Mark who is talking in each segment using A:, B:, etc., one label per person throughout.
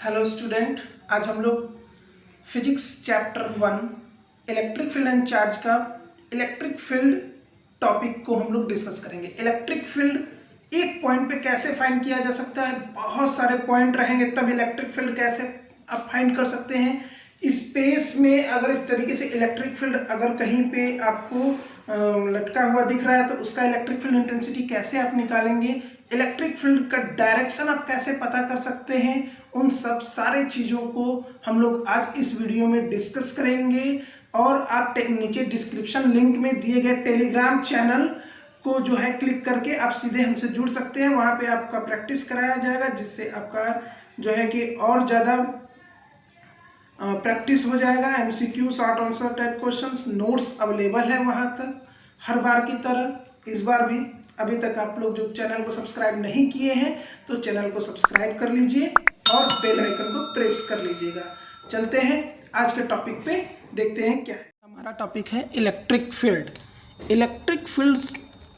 A: Hello student, आज हम लोग physics chapter 1 electric field and charge का इलेक्ट्रिक फील्ड टॉपिक को हम लोग डिस्कस करेंगे। इलेक्ट्रिक फील्ड एक पॉइंट पे कैसे फाइंड किया जा सकता है, बहुत सारे पॉइंट रहेंगे तब इलेक्ट्रिक फील्ड कैसे आप फाइंड कर सकते हैं। स्पेस में अगर इस तरीके से इलेक्ट्रिक फील्ड अगर कहीं पे आपको लटका हुआ दिख रहा है तो उसका इलेक्ट्रिक फील्ड इंटेंसिटी कैसे आप निकालेंगे, इलेक्ट्रिक फील्ड का डायरेक्शन आप कैसे पता कर सकते हैं, उन सब सारे चीज़ों को हम लोग आज इस वीडियो में डिस्कस करेंगे। और आप नीचे डिस्क्रिप्शन लिंक में दिए गए टेलीग्राम चैनल को जो है क्लिक करके आप सीधे हमसे जुड़ सकते हैं। वहाँ पे आपका प्रैक्टिस कराया जाएगा जिससे आपका जो है कि और ज़्यादा प्रैक्टिस हो जाएगा। MCQ short answer type questions notes available है वहाँ तक हर बार की तरह। इस बार भी अभी तक आप लोग जो चैनल को सब्सक्राइब नहीं किए हैं तो चैनल को सब्सक्राइब कर लीजिए और बेल आइकन को प्रेस कर लीजिएगा। चलते हैं आज के टॉपिक पे, देखते हैं क्या है। हमारा टॉपिक है इलेक्ट्रिक फील्ड। इलेक्ट्रिक फील्ड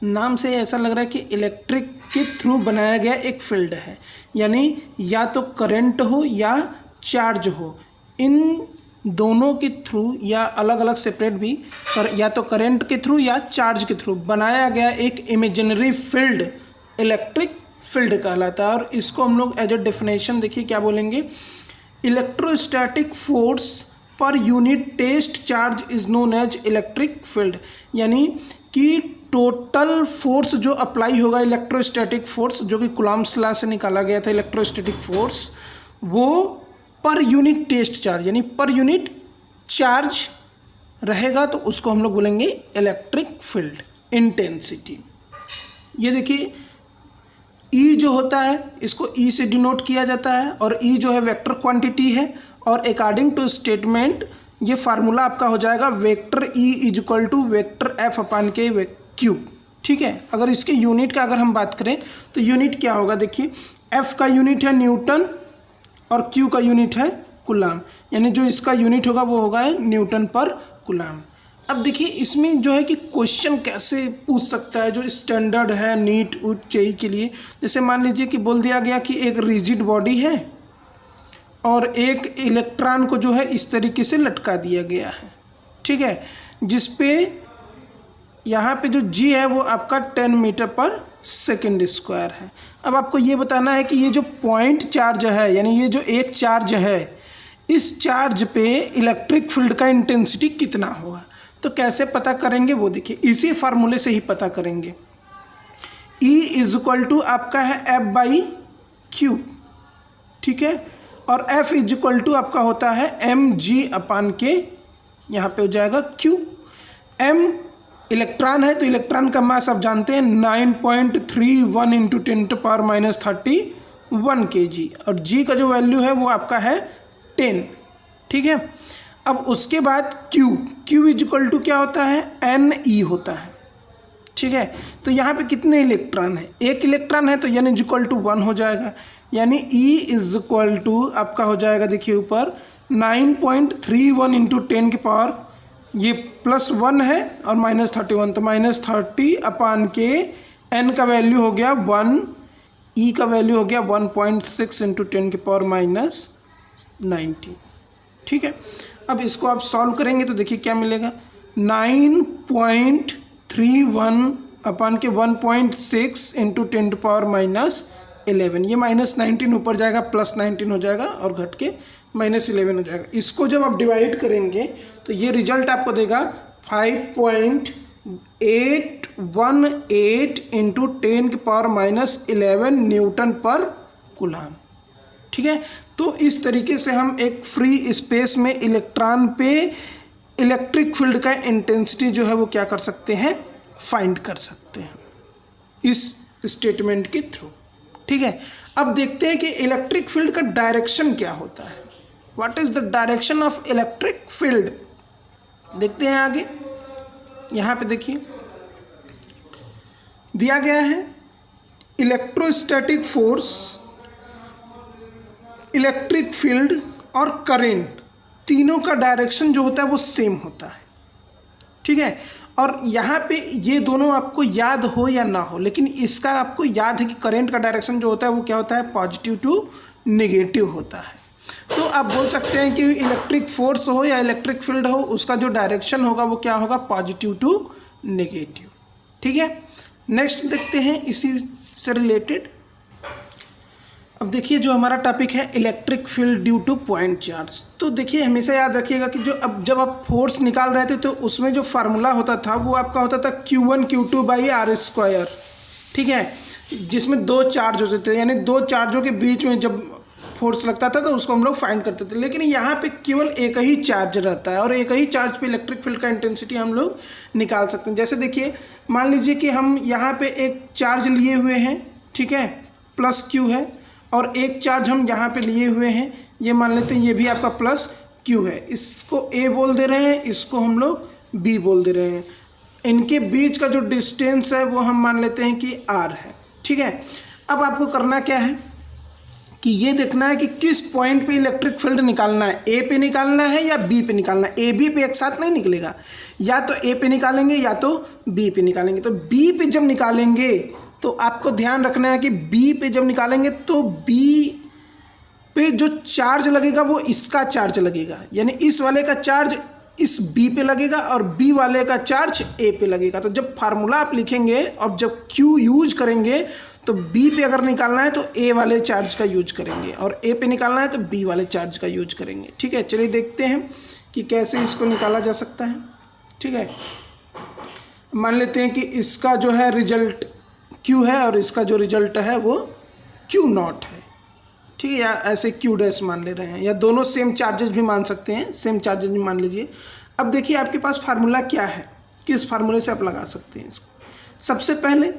A: नाम से ऐसा लग रहा है कि इलेक्ट्रिक के थ्रू बनाया गया एक फील्ड है, यानी या तो करंट हो या चार्ज हो, इन दोनों के थ्रू या अलग अलग सेपरेट भी या तो करंट के थ्रू या चार्ज के थ्रू बनाया गया एक इमेजिनरी फील्ड इलेक्ट्रिक फील्ड कहलाता है। और इसको हम लोग एज ए डेफिनेशन देखिए क्या बोलेंगे, electrostatic force per unit test charge is known as electric field. यानी कि टोटल फोर्स जो अप्लाई होगा, इलेक्ट्रोस्टैटिक फोर्स जो कि कूलॉम्स लॉ से निकाला गया था, इलेक्ट्रोस्टैटिक फोर्स वो पर यूनिट टेस्ट चार्ज यानी पर यूनिट चार्ज रहेगा तो उसको हम लोग बोलेंगे इलेक्ट्रिक फील्ड इंटेंसिटी। ये देखिए E जो होता है इसको E से डिनोट किया जाता है और E जो है वेक्टर क्वांटिटी है और अकॉर्डिंग टू स्टेटमेंट ये फार्मूला आपका हो जाएगा vector E is equal to vector F upon के क्यूब। ठीक है, अगर इसके यूनिट का अगर हम बात करें तो यूनिट क्या होगा, देखिए F का यूनिट है न्यूटन और Q का यूनिट है कूलाम, यानी जो इसका यूनिट होगा वो होगा न्यूटन पर कूलाम। अब देखिए इसमें जो है कि क्वेश्चन कैसे पूछ सकता है जो स्टैंडर्ड है नीट उट जेईई के लिए। जैसे मान लीजिए कि बोल दिया गया कि एक रिजिड बॉडी है और एक इलेक्ट्रॉन को जो है इस तरीके से लटका दिया गया है, ठीक है, जिस पे यहाँ पे जो G है वो आपका 10 मीटर पर सेकेंड स्क्वायर है। अब आपको ये बताना है कि ये जो पॉइंट चार्ज है यानी ये जो एक चार्ज है इस चार्ज पे इलेक्ट्रिक फील्ड का इंटेंसिटी कितना होगा। तो कैसे पता करेंगे वो देखिए, इसी फार्मूले से ही पता करेंगे। E इज इक्वल टू आपका है F बाई क्यू, ठीक है, और F इज इक्वल टू आपका होता है mg अपान के, यहाँ पे हो जाएगा Q। m इलेक्ट्रॉन है तो इलेक्ट्रॉन का मास आप जानते हैं 9.31 इंटू 10⁻31 kg और G का जो वैल्यू है वो आपका है 10, ठीक है। अब उसके बाद Q इज इक्वल टू क्या होता है Ne होता है, ठीक है। तो यहाँ पे कितने इलेक्ट्रॉन है, एक इलेक्ट्रॉन है तो N इज इक्वल टू 1 हो जाएगा, यानी E इज इक्वल टू आपका हो जाएगा देखिए ऊपर 9.31 इंटू 10 की पावर ये +1 है और -31 तो -30 अपान के n का वैल्यू हो गया 1, E का वैल्यू हो गया 1.6 इंटू 10 की पावर -90, ठीक है। अब इसको आप सॉल्व करेंगे तो देखिए क्या मिलेगा, 9.31 अपान के 1.6 इंटू 10 की पावर -11, ये -19 ऊपर जाएगा +19 हो जाएगा और घट के -11 हो जाएगा। इसको जब आप डिवाइड करेंगे तो ये रिजल्ट आपको देगा 5.818 इंटू 10 की पावर -11 न्यूटन पर कूलाम, ठीक है। तो इस तरीके से हम एक फ्री स्पेस में इलेक्ट्रॉन पे इलेक्ट्रिक फील्ड का इंटेंसिटी जो है वो क्या कर सकते हैं, फाइंड कर सकते हैं इस स्टेटमेंट के थ्रू, ठीक है। अब देखते हैं कि इलेक्ट्रिक फील्ड का डायरेक्शन क्या होता है, what is the direction of electric field. देखते हैं आगे, यहाँ पे देखिए दिया गया है इलेक्ट्रोस्टैटिक फोर्स, इलेक्ट्रिक फील्ड और करंट तीनों का डायरेक्शन जो होता है वो सेम होता है, ठीक है। और यहाँ पे ये दोनों आपको याद हो या ना हो, लेकिन इसका आपको याद है कि करंट का डायरेक्शन जो होता है वो क्या होता है, पॉजिटिव टू नेगेटिव होता है। तो आप बोल सकते हैं कि इलेक्ट्रिक फोर्स हो या इलेक्ट्रिक फील्ड हो, उसका जो डायरेक्शन होगा वो क्या होगा, पॉजिटिव टू नेगेटिव। ठीक है, नेक्स्ट देखते हैं इसी से रिलेटेड। अब देखिए जो हमारा टॉपिक है electric field due two point charge. तो देखिए हमेशा याद रखिएगा कि जब आप फोर्स निकाल रहे थे तो उसमें जो फार्मूला होता था वो आपका होता था Q1 Q2 by are square. ठीक है, जिसमें दो चार्ज होते थे, यानी दो चार्जों के बीच में जब फोर्स लगता था तो उसको हम लोग फाइंड करते थे। लेकिन यहाँ पे केवल एक ही चार्ज रहता है और एक ही चार्ज पे इलेक्ट्रिक फील्ड का इंटेंसिटी हम लोग निकाल सकते हैं। जैसे देखिए मान लीजिए कि हम यहाँ पे एक चार्ज लिए हुए हैं, ठीक है, प्लस Q है, और एक चार्ज हम यहाँ पे लिए हुए हैं, ये मान लेते हैं ये भी आपका प्लस Q है। इसको A बोल दे रहे हैं, इसको हम लोग B बोल दे रहे हैं। इनके बीच का जो डिस्टेंस है वो हम मान लेते हैं कि R है। ठीक है, अब आपको करना क्या है कि ये देखना है कि किस पॉइंट पे इलेक्ट्रिक फील्ड निकालना है, A पे निकालना है या B पे निकालना है। A B पे एक साथ नहीं निकलेगा, या तो A पे निकालेंगे या तो B पे निकालेंगे। तो B पे जब निकालेंगे तो आपको ध्यान रखना है कि B पे जब निकालेंगे तो B पे जो चार्ज लगेगा वो इसका चार्ज लगेगा, यानी इस वाले का चार्ज इस B पे लगेगा और B वाले का चार्ज A पे लगेगा। तो जब फार्मूला आप लिखेंगे और जब Q यूज करेंगे तो B पे अगर निकालना है तो A वाले चार्ज का यूज करेंगे और A पे निकालना है तो B वाले चार्ज का यूज करेंगे। ठीक है, चलिए देखते हैं कि कैसे इसको निकाला जा सकता है। ठीक है, मान लेते हैं कि इसका जो है रिजल्ट Q है और इसका जो रिजल्ट है वो Q0 है। ठीक है, या ऐसे Q डैश मान ले रहे हैं, या दोनों सेम चार्जेस भी मान सकते हैं, सेम चार्जेस भी मान लीजिए। अब देखिए आपके पास फार्मूला क्या है, किस फार्मूले से आप लगा सकते हैं इसको। सबसे पहले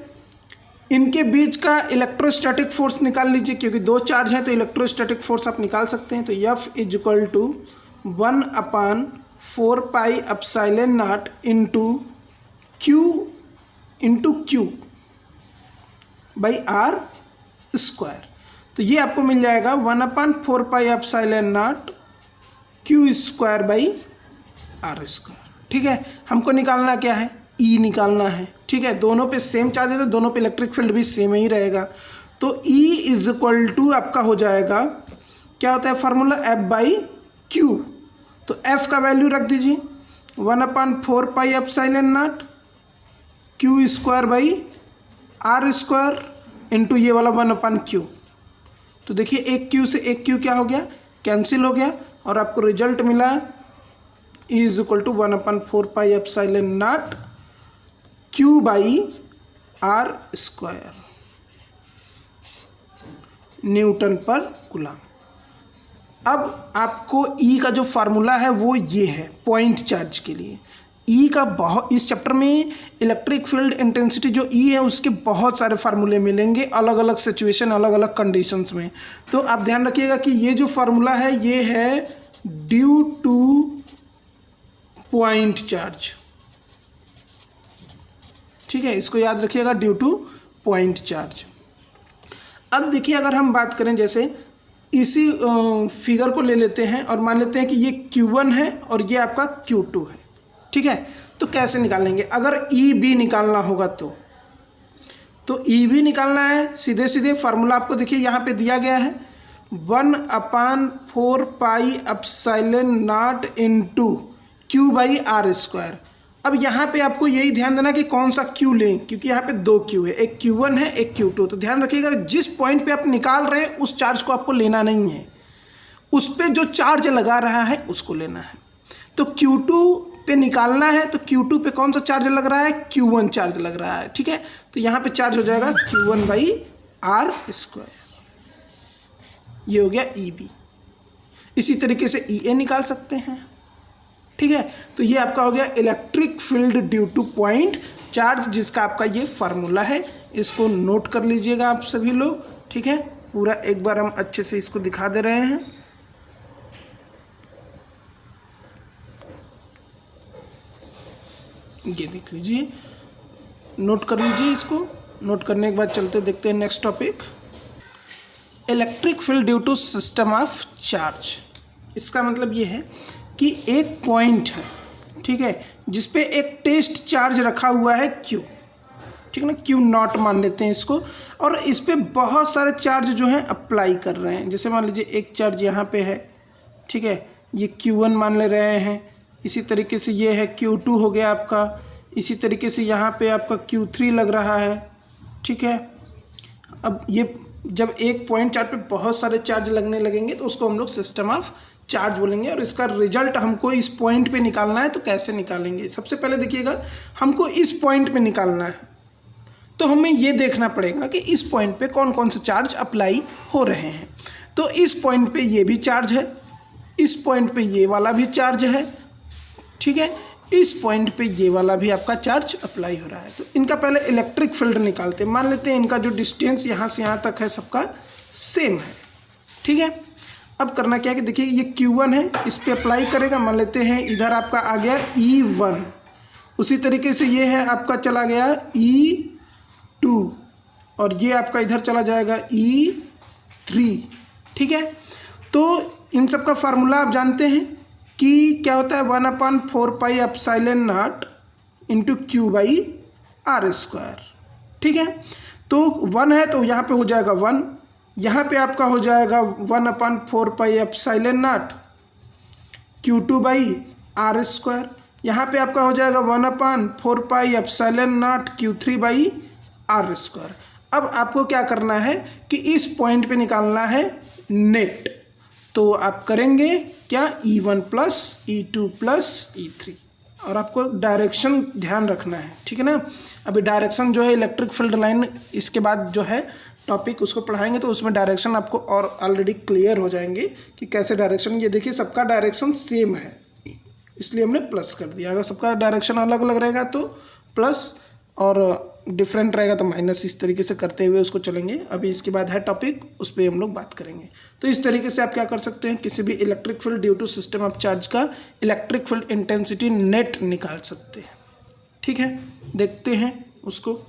A: इनके बीच का इलेक्ट्रोस्टैटिक फोर्स निकाल लीजिए, क्योंकि दो चार्ज हैं तो इलेक्ट्रोस्टैटिक फोर्स आप निकाल सकते हैं। तो F is equal to 1/4 pi epsilon naught into Q by are square. तो ये आपको मिल जाएगा 1/4 pi epsilon naught Q square by are square. ठीक है, हमको निकालना क्या है, E निकालना है। ठीक है, दोनों पे सेम चार्ज है तो दोनों पे इलेक्ट्रिक फील्ड भी सेम ही रहेगा। तो E इज इक्वल टू आपका हो जाएगा, क्या होता है फार्मूला, F बाई Q। तो F का वैल्यू रख दीजिए 1/4 pi epsilon naught Q square by are square into ये वाला 1/Q। तो देखिए एक Q से एक Q क्या हो गया, कैंसिल हो गया, और आपको रिजल्ट मिला E is equal to 1/4 pi epsilon naught Q by are square newton per coulomb. अब आपको E का जो फार्मूला है वो ये है पॉइंट चार्ज के लिए। E का बहुत, इस चैप्टर में इलेक्ट्रिक फील्ड इंटेंसिटी जो E है उसके बहुत सारे फार्मूले मिलेंगे अलग अलग सिचुएशन, अलग अलग कंडीशंस में। तो आप ध्यान रखिएगा कि ये जो फार्मूला है ये है ड्यू टू पॉइंट चार्ज। ठीक है, इसको याद रखिएगा, ड्यू टू पॉइंट चार्ज। अब देखिए अगर हम बात करें, जैसे इसी फिगर को ले लेते हैं और मान लेते हैं कि ये Q1 है और ये आपका Q2 है। ठीक है, तो कैसे निकालेंगे, अगर EB निकालना होगा तो EB निकालना है, सीधे सीधे फार्मूला आपको देखिए यहाँ पे दिया गया है 1/4 pi epsilon naught into Q by are square. अब यहाँ पे आपको यही ध्यान देना कि कौन सा Q लें, क्योंकि यहाँ पे दो Q है, एक Q1 है एक Q2। तो ध्यान रखिएगा जिस पॉइंट पे आप निकाल रहे हैं उस चार्ज को आपको लेना नहीं है, उस पे जो चार्ज लगा रहा है उसको लेना है। तो Q2 पे निकालना है तो Q2 पे कौन सा चार्ज लग रहा है, Q1 चार्ज लग रहा है। ठीक है, तो यहाँ पे चार्ज हो जाएगा Q1 बाई आर स्क्वायर, ये हो गया EB। इसी तरीके से EA निकाल सकते हैं। ठीक है, तो ये आपका हो गया electric field due two point charge, जिसका आपका ये फार्मूला है। इसको नोट कर लीजिएगा आप सभी लोग। ठीक है, पूरा एक बार हम अच्छे से इसको दिखा दे रहे हैं। ये देख लीजिए, नोट कर लीजिए इसको। नोट करने के बाद चलते देखते हैं next topic, electric field due to system of charge. इसका मतलब ये है कि एक पॉइंट है, ठीक है, जिसपे एक टेस्ट चार्ज रखा हुआ है Q। ठीक है ना, क्यू नॉट मान लेते हैं इसको। और इस पर बहुत सारे चार्ज जो हैं अप्लाई कर रहे हैं। जैसे मान लीजिए एक चार्ज यहाँ पे है, ठीक है, ये Q1 मान ले रहे हैं। इसी तरीके से ये है Q2 हो गया आपका। इसी तरीके से यहाँ पे आपका Q3 लग रहा है, ठीक है। अब ये जब एक पॉइंट चार्ज पे बहुत सारे चार्ज लगने लगेंगे तो उसको हम लोग सिस्टम ऑफ चार्ज बोलेंगे। और इसका रिजल्ट हमको इस पॉइंट पे निकालना है, तो कैसे निकालेंगे? सबसे पहले देखिएगा, हमको इस पॉइंट पे निकालना है, तो हमें ये देखना पड़ेगा कि इस पॉइंट पे कौन कौन से चार्ज अप्लाई हो रहे हैं। तो इस पॉइंट पे ये भी चार्ज है, इस पॉइंट पे ये वाला भी चार्ज है, ठीक है, इस पॉइंट पे ये वाला भी आपका चार्ज अप्लाई हो रहा है। तो इनका पहले इलेक्ट्रिक फील्ड निकालते हैं। मान लेते हैं इनका जो डिस्टेंस यहाँ से यहाँ तक है सबका सेम है, ठीक है। अब करना क्या है कि देखिए ये Q1 है, इस पर अप्लाई करेगा। मान लेते हैं इधर आपका आ गया E1, उसी तरीके से ये है आपका चला गया E2, और ये आपका इधर चला जाएगा E3, ठीक है। तो इन सब का फार्मूला आप जानते हैं कि क्या होता है, 1/4πε0 इंटू Q/r², ठीक है। तो 1 है तो यहाँ पे हो जाएगा 1, यहाँ पे आपका हो जाएगा 1/4πε0 Q2/r², यहाँ पे आपका हो जाएगा 1/4πε0 Q3/r²। अब आपको क्या करना है कि इस पॉइंट पे निकालना है नेट। तो आप करेंगे क्या, E1 plus E2 plus E3, और आपको डायरेक्शन ध्यान रखना है, ठीक है ना। अभी डायरेक्शन जो है इलेक्ट्रिक फील्ड लाइन, इसके बाद जो है टॉपिक उसको पढ़ाएंगे तो उसमें डायरेक्शन आपको और ऑलरेडी क्लियर हो जाएंगे कि कैसे डायरेक्शन। ये देखिए सबका डायरेक्शन सेम है, इसलिए हमने प्लस कर दिया। अगर सबका डायरेक्शन अलग अलग रहेगा तो प्लस, और डिफरेंट रहेगा तो माइनस। इस तरीके से करते हुए उसको चलेंगे। अभी इसके बाद है टॉपिक, उस पर हम लोग बात करेंगे। तो इस तरीके से आप क्या कर सकते हैं, किसी भी electric field due to system of charge का इलेक्ट्रिक फील्ड इंटेंसिटी नेट निकाल सकते हैं, ठीक है। देखते हैं उसको।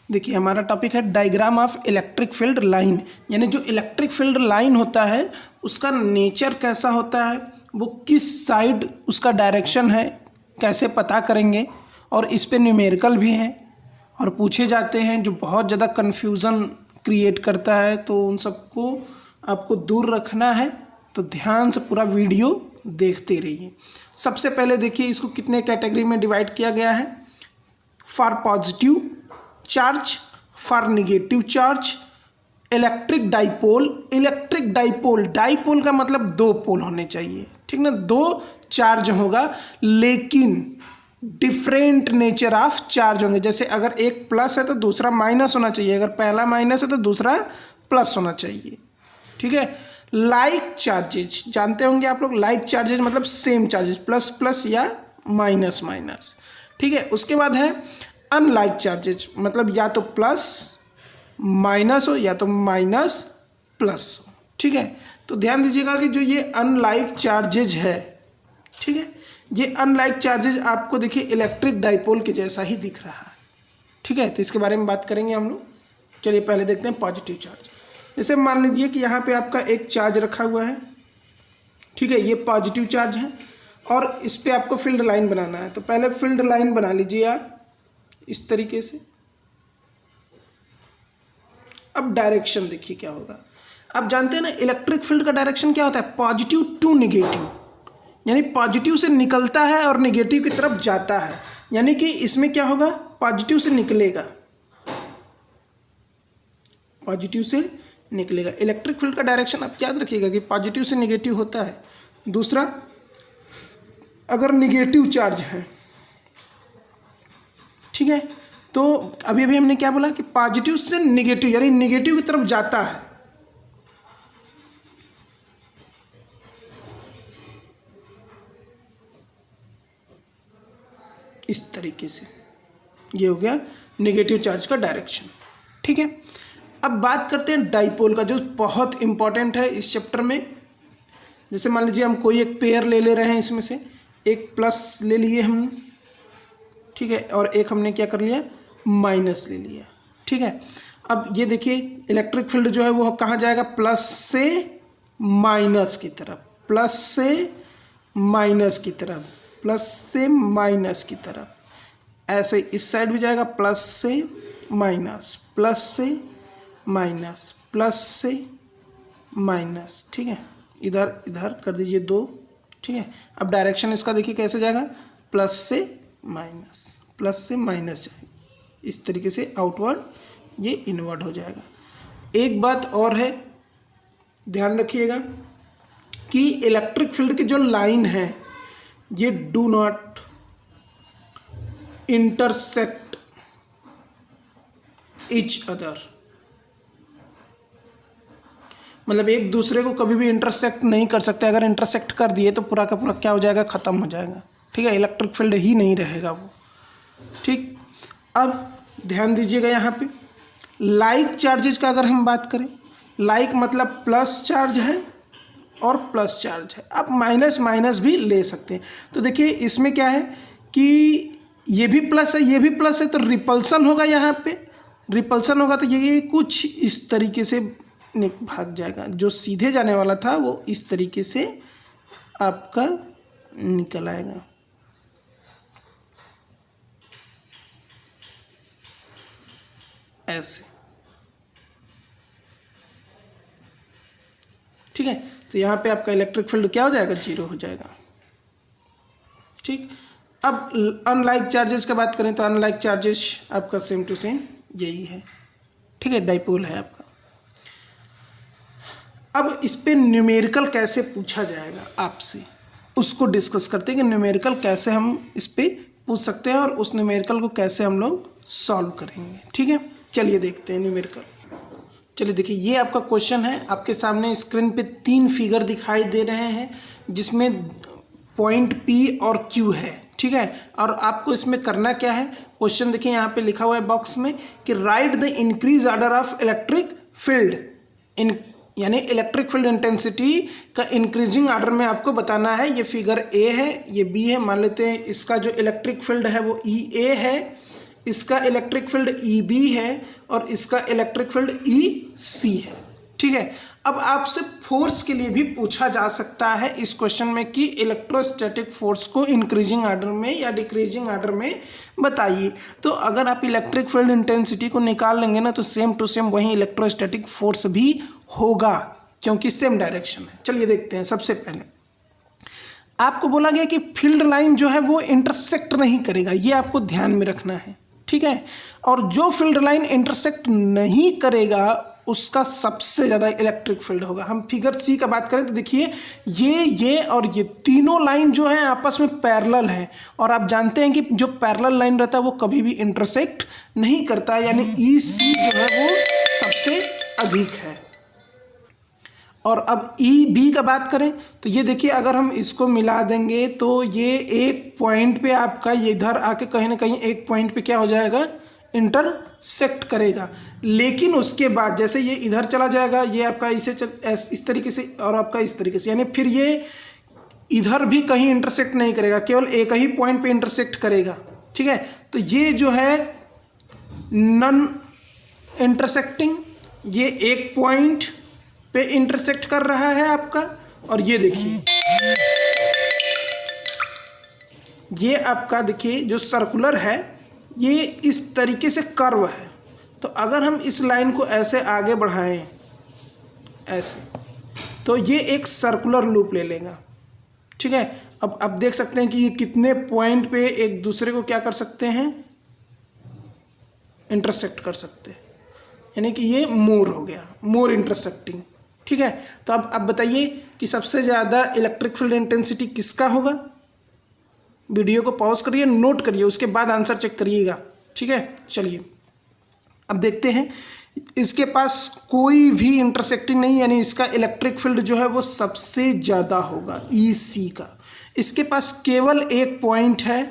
A: देखिए हमारा टॉपिक है diagram of electric field line, यानी जो इलेक्ट्रिक फील्ड लाइन होता है उसका नेचर कैसा होता है, वो किस साइड उसका डायरेक्शन है, कैसे पता करेंगे। और इस पे न्यूमेरिकल भी हैं और पूछे जाते हैं, जो बहुत ज़्यादा कन्फ्यूज़न क्रिएट करता है। तो उन सबको आपको दूर रखना है, तो ध्यान से पूरा वीडियो देखते रहिए। सबसे पहले देखिए इसको कितने कैटेगरी में डिवाइड किया गया है। For positive charge, for negative charge, electric dipole. Electric dipole, dipole का मतलब दो पोल होने चाहिए, ठीक ना, दो चार्ज होगा लेकिन डिफरेंट नेचर ऑफ चार्ज होंगे। जैसे अगर एक प्लस है तो दूसरा माइनस होना चाहिए, अगर पहला माइनस है तो दूसरा प्लस होना चाहिए, ठीक है। लाइक चार्जेज जानते होंगे आप लोग, लाइक चार्जेज मतलब सेम चार्जेज, प्लस प्लस या माइनस माइनस, ठीक है। उसके बाद है अनलाइक चार्जेज, मतलब या तो प्लस माइनस हो या तो माइनस प्लस हो, ठीक है। तो ध्यान दीजिएगा कि जो ये अनलाइक चार्जेज है, ठीक है, ये अनलाइक चार्जेज आपको देखिए इलेक्ट्रिक डाइपोल के जैसा ही दिख रहा है, ठीक है। तो इसके बारे में बात करेंगे हम लोग। चलिए पहले देखते हैं पॉजिटिव चार्ज। जैसे मान लीजिए कि यहाँ पे आपका एक चार्ज रखा हुआ है, ठीक है, ये पॉजिटिव चार्ज है और इस पर आपको फील्ड लाइन बनाना है। तो पहले फील्ड लाइन बना लीजिए आप इस तरीके से। अब डायरेक्शन देखिए क्या होगा। आप जानते हैं ना इलेक्ट्रिक फील्ड का डायरेक्शन क्या होता है, पॉजिटिव टू निगेटिव, यानी पॉजिटिव से निकलता है और निगेटिव की तरफ जाता है। यानी कि इसमें क्या होगा, पॉजिटिव से निकलेगा, पॉजिटिव से निकलेगा। इलेक्ट्रिक फील्ड का डायरेक्शन आप याद रखिएगा कि पॉजिटिव से निगेटिव होता है। दूसरा, अगर निगेटिव चार्ज है, ठीक है, तो अभी अभी हमने क्या बोला कि पॉजिटिव से निगेटिव, यानी निगेटिव की तरफ जाता है। इस तरीके से ये हो गया नेगेटिव चार्ज का डायरेक्शन, ठीक है। अब बात करते हैं डाइपोल का, जो बहुत इंपॉर्टेंट है इस चैप्टर में। जैसे मान लीजिए हम कोई एक पेयर ले रहे हैं, इसमें से एक प्लस ले लिए हमने, ठीक है, और एक हमने क्या कर लिया, माइनस ले लिया, ठीक है। अब ये देखिए इलेक्ट्रिक फील्ड जो है वो कहाँ जाएगा, प्लस से माइनस की तरफ, प्लस से माइनस की तरफ, प्लस से माइनस की तरफ। ऐसे इस साइड भी जाएगा, प्लस से माइनस, प्लस से माइनस, प्लस से माइनस, ठीक है। इधर इधर कर दीजिए 2, ठीक है। अब डायरेक्शन इसका देखिए कैसे जाएगा, प्लस से माइनस, प्लस से माइनस जाएगा, इस तरीके से आउटवर्ड ये इनवर्ड हो जाएगा। एक बात और है, ध्यान रखिएगा कि इलेक्ट्रिक फील्ड की जो लाइन है ये do not intersect each other, मतलब एक दूसरे को कभी भी इंटरसेक्ट नहीं कर सकते। अगर इंटरसेक्ट कर दिए तो पूरा का पूरा क्या हो जाएगा, ख़त्म हो जाएगा, ठीक है। इलेक्ट्रिक फील्ड ही नहीं रहेगा वो, ठीक। अब ध्यान दीजिएगा यहाँ पे लाइक चार्जेस का अगर हम बात करें, लाइक मतलब प्लस चार्ज है और प्लस चार्ज है, आप माइनस माइनस भी ले सकते हैं। तो देखिए इसमें क्या है कि ये भी प्लस है, ये भी प्लस है, तो रिपल्सन होगा, यहाँ पे रिपल्सन होगा, तो ये कुछ इस तरीके से भाग जाएगा। जो सीधे जाने वाला था वो इस तरीके से आपका निकल आएगा, ऐसे, ठीक है। तो यहाँ पे आपका इलेक्ट्रिक फील्ड क्या हो जाएगा, 0 हो जाएगा, ठीक। अब अनलाइक चार्जेस की बात करें तो अनलाइक चार्जेस आपका सेम टू सेम यही है, ठीक है, डाइपोल है आपका। अब इस पे न्यूमेरिकल कैसे पूछा जाएगा आपसे, उसको डिस्कस करते हैं कि न्यूमेरिकल कैसे हम इस पे पूछ सकते हैं और उस न्यूमेरिकल को कैसे हम लोग सॉल्व करेंगे, ठीक है। चलिए देखते हैं न्यूमेरिकल। चलिए देखिए ये आपका क्वेश्चन है, आपके सामने स्क्रीन पे 3 फिगर दिखाई दे रहे हैं जिसमें पॉइंट P और Q है, ठीक है। और आपको इसमें करना क्या है, क्वेश्चन देखिए यहाँ पे लिखा हुआ है बॉक्स में कि right the increase order of electric field इन, यानी इलेक्ट्रिक फील्ड इंटेंसिटी का इंक्रीजिंग ऑर्डर में आपको बताना है। ये फिगर ए है, ये बी है, मान लेते हैं इसका जो इलेक्ट्रिक फील्ड है वो EA है, इसका इलेक्ट्रिक फील्ड EB है और इसका इलेक्ट्रिक फील्ड EC है, ठीक है। अब आपसे फोर्स के लिए भी पूछा जा सकता है इस क्वेश्चन में कि इलेक्ट्रोस्टैटिक फोर्स को इंक्रीजिंग ऑर्डर में या डिक्रीजिंग ऑर्डर में बताइए। तो अगर आप इलेक्ट्रिक फील्ड इंटेंसिटी को निकाल लेंगे ना तो सेम टू सेम वहीं इलेक्ट्रोस्टैटिक फोर्स भी होगा, क्योंकि सेम डायरेक्शन है। चलिए देखते हैं। सबसे पहले आपको बोला गया कि फील्ड लाइन जो है वो इंटरसेक्ट नहीं करेगा, ये आपको ध्यान में रखना है, ठीक है। और जो फील्ड लाइन इंटरसेक्ट नहीं करेगा उसका सबसे ज़्यादा इलेक्ट्रिक फील्ड होगा। हम फिगर सी का बात करें तो देखिए ये और ये तीनों लाइन जो है आपस में पैरेलल है, और आप जानते हैं कि जो पैरेलल लाइन रहता है वो कभी भी इंटरसेक्ट नहीं करता, यानी EC जो है वो सबसे अधिक है। और अब EB का बात करें तो ये देखिए अगर हम इसको मिला देंगे तो ये एक पॉइंट पे आपका ये इधर आके कहीं ना कहीं एक पॉइंट पे क्या हो जाएगा, इंटरसेक्ट करेगा। लेकिन उसके बाद जैसे ये इधर चला जाएगा, ये आपका इस तरीके से और आपका इस तरीके से, यानी फिर ये इधर भी कहीं इंटरसेक्ट नहीं करेगा, केवल एक ही पॉइंट पे इंटरसेक्ट करेगा, ठीक है। तो ये जो है नॉन इंटरसेक्टिंग, ये एक पॉइंट पे इंटरसेक्ट कर रहा है आपका। और ये देखिए ये आपका देखिए जो सर्कुलर है ये इस तरीके से कर्व है, तो अगर हम इस लाइन को ऐसे आगे बढ़ाएं ऐसे, तो ये एक सर्कुलर लूप ले लेगा, ठीक है। अब आप देख सकते हैं कि ये कितने पॉइंट पे एक दूसरे को क्या कर सकते हैं, इंटरसेक्ट कर सकते हैं, यानी कि ये मोर हो गया, मोर इंटरसेक्टिंग, ठीक है। तो अब बताइए कि सबसे ज़्यादा इलेक्ट्रिक फील्ड इंटेंसिटी किसका होगा। वीडियो को पॉज करिए, नोट करिए, उसके बाद आंसर चेक करिएगा, ठीक है। चलिए अब देखते हैं, इसके पास कोई भी इंटरसेक्टिंग नहीं, यानी इसका इलेक्ट्रिक फील्ड जो है वो सबसे ज़्यादा होगा EC का। इसके पास केवल एक पॉइंट है,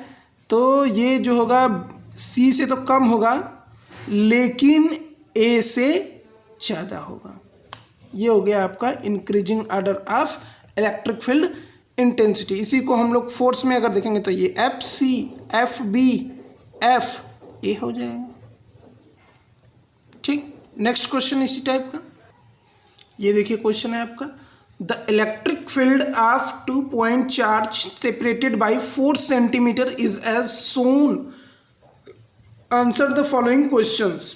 A: तो ये जो होगा C से तो कम होगा लेकिन A से ज़्यादा होगा। ये हो गया आपका increasing order of electric field intensity. इसी को हम लोग फोर्स में अगर देखेंगे तो ये FC, FB, FA हो जाएगा, ठीक। नेक्स्ट क्वेश्चन इसी टाइप का, ये देखिए क्वेश्चन है आपका, the electric field of 2 point charge separated by 4 centimetre is as shown answer the following questions.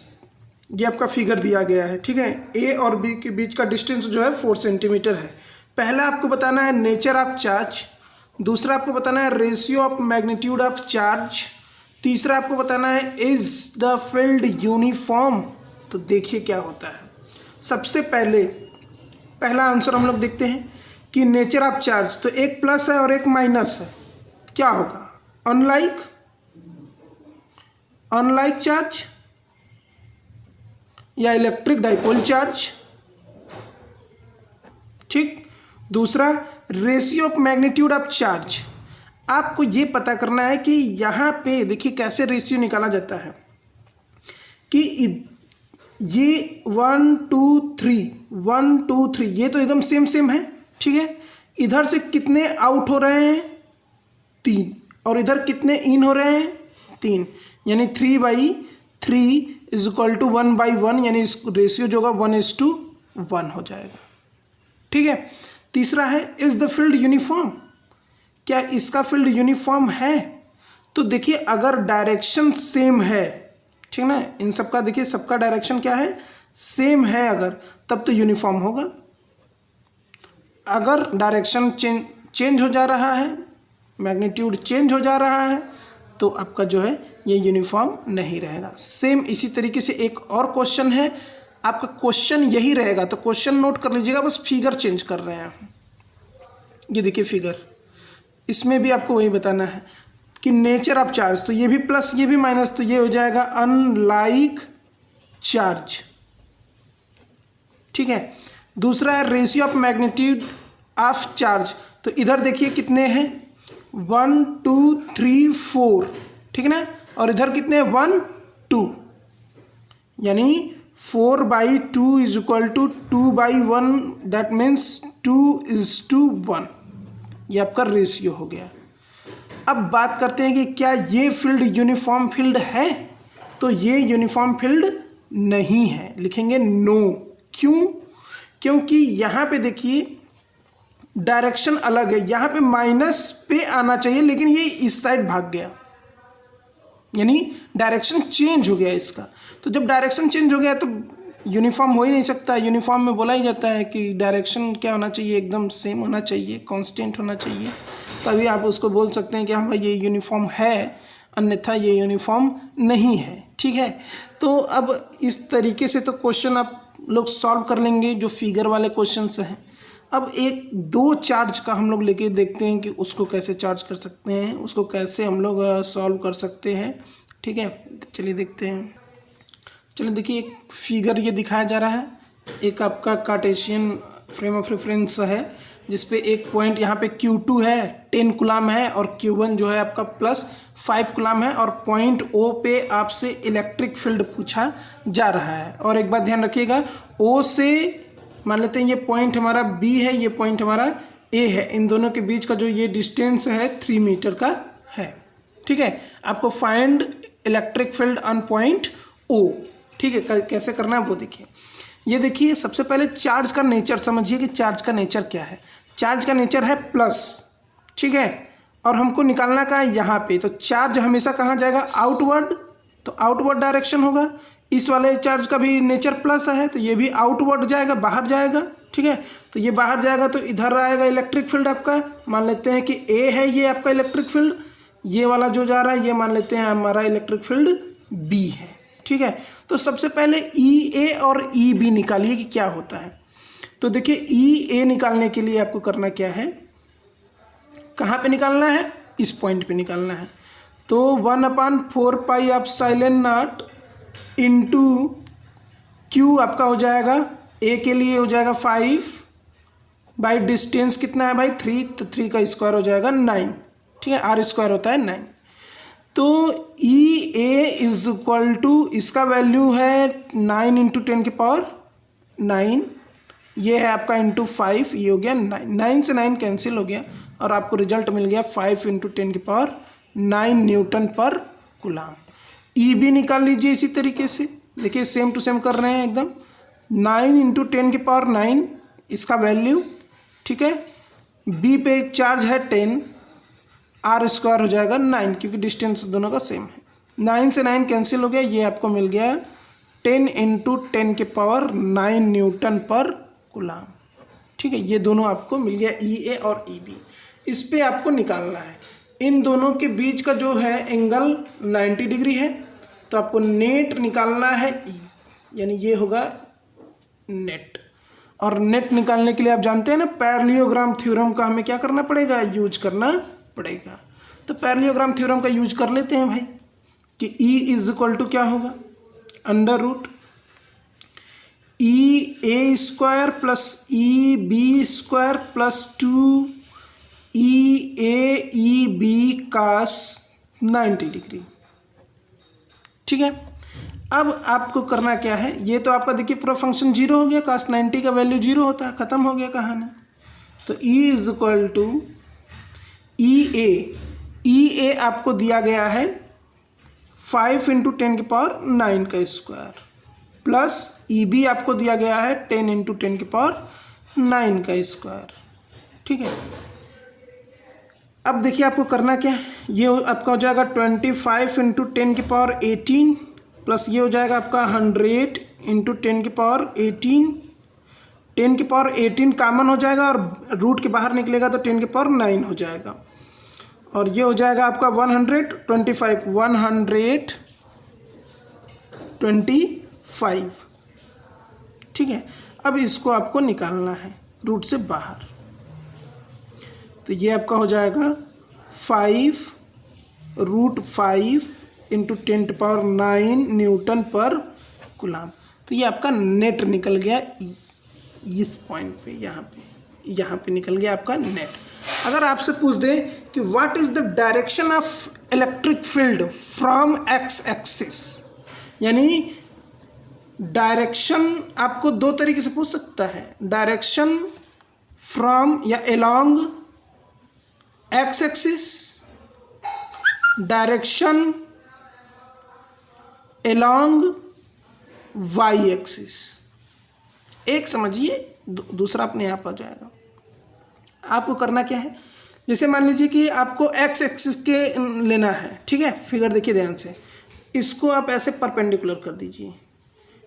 A: ये आपका फिगर दिया गया है, ठीक है। ए और बी के बीच का डिस्टेंस जो है 4 सेंटीमीटर है। पहला आपको बताना है नेचर ऑफ चार्ज, दूसरा आपको बताना है ratio of magnitude of charge, तीसरा आपको बताना है इज द फील्ड यूनिफॉर्म। तो देखिए क्या होता है। सबसे पहले पहला आंसर हम लोग देखते हैं कि नेचर ऑफ चार्ज, तो एक प्लस है और एक माइनस है, क्या होगा? अनलाइक चार्ज या इलेक्ट्रिक डाइपोल चार्ज, ठीक। दूसरा ratio of magnitude of charge, आपको ये पता करना है कि यहाँ पे देखिए कैसे रेशियो निकाला जाता है कि ये 1 2 3 ये तो एकदम सेम है, ठीक है। इधर से कितने आउट हो रहे हैं? 3, और इधर कितने इन हो रहे हैं? 3, यानी 3/3 इज इक्वल टू 1/1, यानी इस रेशियो जो होगा 1:1 हो जाएगा, ठीक है। तीसरा है इज द फील्ड यूनिफॉर्म, क्या इसका फील्ड यूनिफॉर्म है? तो देखिए अगर डायरेक्शन सेम है, ठीक ना, इन सबका देखिए सबका डायरेक्शन क्या है? सेम है अगर, तब तो यूनिफॉर्म होगा। अगर डायरेक्शन चेंज हो जा रहा है, मैग्नीट्यूड चेंज हो जा रहा है, तो आपका जो है ये यूनिफॉर्म नहीं रहेगा। सेम इसी तरीके से एक और क्वेश्चन है, आपका क्वेश्चन यही रहेगा, तो क्वेश्चन नोट कर लीजिएगा, बस फिगर चेंज कर रहे हैं। ये देखिए फिगर, इसमें भी आपको वही बताना है कि नेचर ऑफ चार्ज, तो ये भी प्लस ये भी माइनस, तो ये हो जाएगा अनलाइक चार्ज, ठीक है। दूसरा है ratio of magnitude of charge, तो इधर देखिए कितने हैं? 1 2 3 4, ठीक है ना, और इधर कितने हैं? 1 2, यानी 4/2 is equal to 2/1, that means 2:1, ये आपका रेशियो हो गया। अब बात करते हैं कि क्या ये फील्ड यूनिफॉर्म फील्ड है? तो ये यूनिफॉर्म फील्ड नहीं है, लिखेंगे नो। क्यों? क्योंकि यहाँ पे देखिए डायरेक्शन अलग है, यहाँ पे माइनस पे आना चाहिए, लेकिन ये इस साइड भाग गया, यानी डायरेक्शन चेंज हो गया इसका। तो जब डायरेक्शन चेंज हो गया तो यूनिफॉर्म हो ही नहीं सकता। यूनिफॉर्म में बोला ही जाता है कि डायरेक्शन क्या होना चाहिए? एकदम सेम होना चाहिए, कांस्टेंट होना चाहिए, तभी आप उसको बोल सकते हैं कि हाँ भाई ये यूनिफॉर्म है, अन्यथा ये यूनिफॉर्म नहीं है, ठीक है। तो अब इस तरीके से तो क्वेश्चन आप लोग सॉल्व कर लेंगे जो फिगर वाले क्वेश्चंस हैं। अब एक दो चार्ज का हम लोग लेके देखते हैं कि उसको कैसे चार्ज कर सकते हैं, उसको कैसे हम लोग सॉल्व कर सकते हैं, ठीक है। चलिए देखते हैं। चलिए देखिए एक फिगर ये दिखाया जा रहा है, एक आपका कार्टेशियन फ्रेम ऑफ रेफरेंस है जिसपे एक पॉइंट यहाँ पे Q2 है 10 कूलम है, और Q1 जो है आपका +5 कूलम है, और पॉइंट O पे आपसे इलेक्ट्रिक फील्ड पूछा जा रहा है। और एक बात ध्यान रखिएगा, O से मान लेते हैं ये पॉइंट हमारा B है, ये पॉइंट हमारा A है, इन दोनों के बीच का जो ये डिस्टेंस है 3 मीटर का है, ठीक है। आपको find electric field on point O, ठीक है। कैसे करना है वो देखिए। ये देखिए सबसे पहले चार्ज का नेचर समझिए कि चार्ज का नेचर क्या है। चार्ज का नेचर है प्लस, ठीक है, और हमको निकालना का है यहाँ पे। तो चार्ज हमेशा कहाँ जाएगा? आउटवर्ड, तो आउटवर्ड डायरेक्शन होगा। इस वाले चार्ज का भी नेचर प्लस है, तो ये भी आउटवर्ड जाएगा, बाहर जाएगा, ठीक है। तो ये बाहर जाएगा तो इधर आएगा इलेक्ट्रिक फील्ड आपका। मान लेते हैं कि A है ये आपका इलेक्ट्रिक फील्ड, ये वाला जो जा रहा है ये मान लेते हैं हमारा इलेक्ट्रिक फील्ड B है, ठीक है। तो सबसे पहले EA और EB निकालिए कि क्या होता है। तो देखिए EA निकालने के लिए आपको करना क्या है, कहाँ पे निकालना है? इस पॉइंट पे निकालना है। तो 1/4πε0 इंटू Q आपका हो जाएगा, A के लिए हो जाएगा 5 बाई डिस्टेंस कितना है भाई? 3, तो 3 का स्क्वायर हो जाएगा 9, ठीक है। R² होता है 9। तो EA इज इक्वल टू, इसका वैल्यू है 9 × 10⁹, ये है आपका इंटू 5, ये हो गया 9, 9 से 9 कैंसिल हो गया, और आपको रिजल्ट मिल गया 5 × 10⁹ न्यूटन पर कूलम। EB निकाल लीजिए इसी तरीके से, देखिए सेम टू सेम कर रहे हैं एकदम। 9 × 10⁹ इसका वैल्यू, ठीक है। B पे चार्ज है 10, R² हो जाएगा 9, क्योंकि डिस्टेंस दोनों का सेम है। 9 से 9 कैंसिल हो गया, ये आपको मिल गया 10 × 10⁹ न्यूटन पर कूलाम। ठीक है, ये दोनों आपको मिल गया EA और EB। इस पे आपको निकालना है, इन दोनों के बीच का जो है एंगल 90 डिग्री है, तो आपको नेट निकालना है E, यानी ये होगा नेट। और नेट निकालने के लिए आप जानते हैं ना, पैरेललोग्राम थ्योरम का हमें क्या करना पड़ेगा, यूज करना पड़ेगा। तो पैरेललोग्राम थ्योरम का यूज कर लेते हैं भाई कि E = क्या होगा, √EA² + EB² + 2EAEB cos 90 degree. ठीक है, अब आपको करना क्या है, ये तो आपका देखिए पूरा फंक्शन 0 हो गया, cos 90 का वैल्यू 0 होता है, ख़त्म हो गया कहानी। तो E = EA आपको दिया गया है 5 × 10⁹ प्लस EB आपको दिया गया है 10 × 10⁹। ठीक है, अब देखिए आपको करना क्या है, ये आपका हो जाएगा 25 × 10⁸ प्लस ये हो जाएगा आपका 100 × 10⁸। 10⁸ कॉमन हो जाएगा और रूट के बाहर निकलेगा तो 10⁹ हो जाएगा, और ये हो जाएगा आपका 125। ठीक है, अब इसको आपको निकालना है रूट से बाहर, तो ये आपका हो जाएगा 5 √5 × 10⁹ न्यूटन पर कूलाम। तो ये आपका नेट निकल गया इस पॉइंट पे, यहाँ पे निकल गया आपका नेट। अगर आपसे पूछ दे कि what is the direction of electric field from X axis, यानी डायरेक्शन आपको दो तरीके से पूछ सकता है, डायरेक्शन फ्रॉम या along X axis, direction along Y axis. एक समझिए, दूसरा अपने आप आ जाएगा। आपको करना क्या है, जैसे मान लीजिए कि आपको एक्स एक्सिस के लेना है, ठीक है, फिगर देखिए ध्यान से, इसको आप ऐसे परपेंडिकुलर कर दीजिए,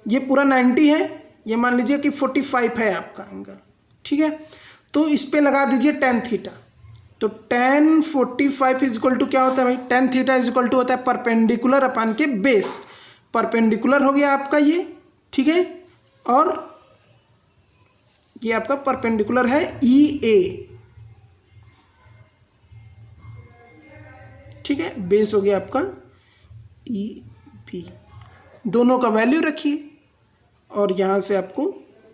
A: ये पूरा 90 है, ये मान लीजिए कि 45 है आपका एंगल। ठीक है, तो इस पे लगा दीजिए tan थीटा, तो tan 45 = क्या होता है भाई, tan थीटा = होता है परपेंडिकुलर अपान के बेस। परपेंडिकुलर हो गया आपका ये, ठीक है, और ये आपका परपेंडिकुलर है EA। ठीक है, बेस हो गया आपका EB। दोनों का वैल्यू रखिए और यहाँ से आपको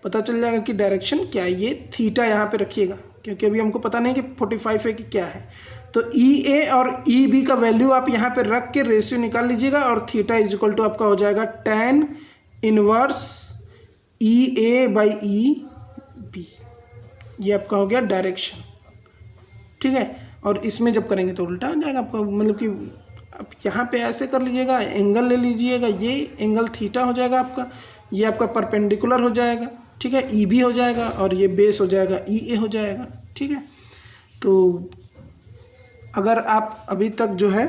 A: पता चल जाएगा कि डायरेक्शन क्या है। ये थीटा यहाँ पे रखिएगा क्योंकि अभी हमको पता नहीं कि 45 है कि क्या है। तो EA और EB का वैल्यू आप यहाँ पे रख के रेशियो निकाल लीजिएगा, और थीटा = आपका हो जाएगा tan इनवर्स EA/EB। ये आपका हो गया डायरेक्शन। ठीक है, और इसमें जब करेंगे तो उल्टा हो जाएगा आपका, मतलब कि आप यहाँ पे ऐसे कर लीजिएगा, एंगल ले लीजिएगा, ये एंगल थीटा हो जाएगा आपका, ये आपका परपेंडिकुलर हो जाएगा। ठीक है, EB हो जाएगा, और ये बेस हो जाएगा EA हो जाएगा। ठीक है, तो अगर आप अभी तक जो है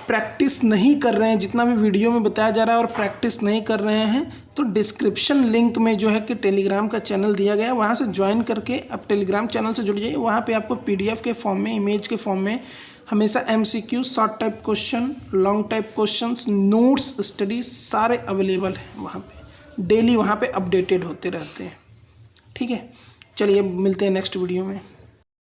A: प्रैक्टिस नहीं कर रहे हैं, जितना भी वीडियो में बताया जा रहा है और प्रैक्टिस नहीं कर रहे हैं, तो डिस्क्रिप्शन लिंक में जो है कि टेलीग्राम का चैनल दिया गया है, वहाँ से ज्वाइन करके आप टेलीग्राम चैनल से जुड़ जाइए। वहाँ पे आपको PDF के फॉर्म में, इमेज के फॉर्म में हमेशा MCQ, short type question, long type questions, notes, studies सारे अवेलेबल हैं वहाँ पे, डेली वहाँ पे अपडेटेड होते रहते हैं। ठीक है, चलिए मिलते हैं नेक्स्ट वीडियो में।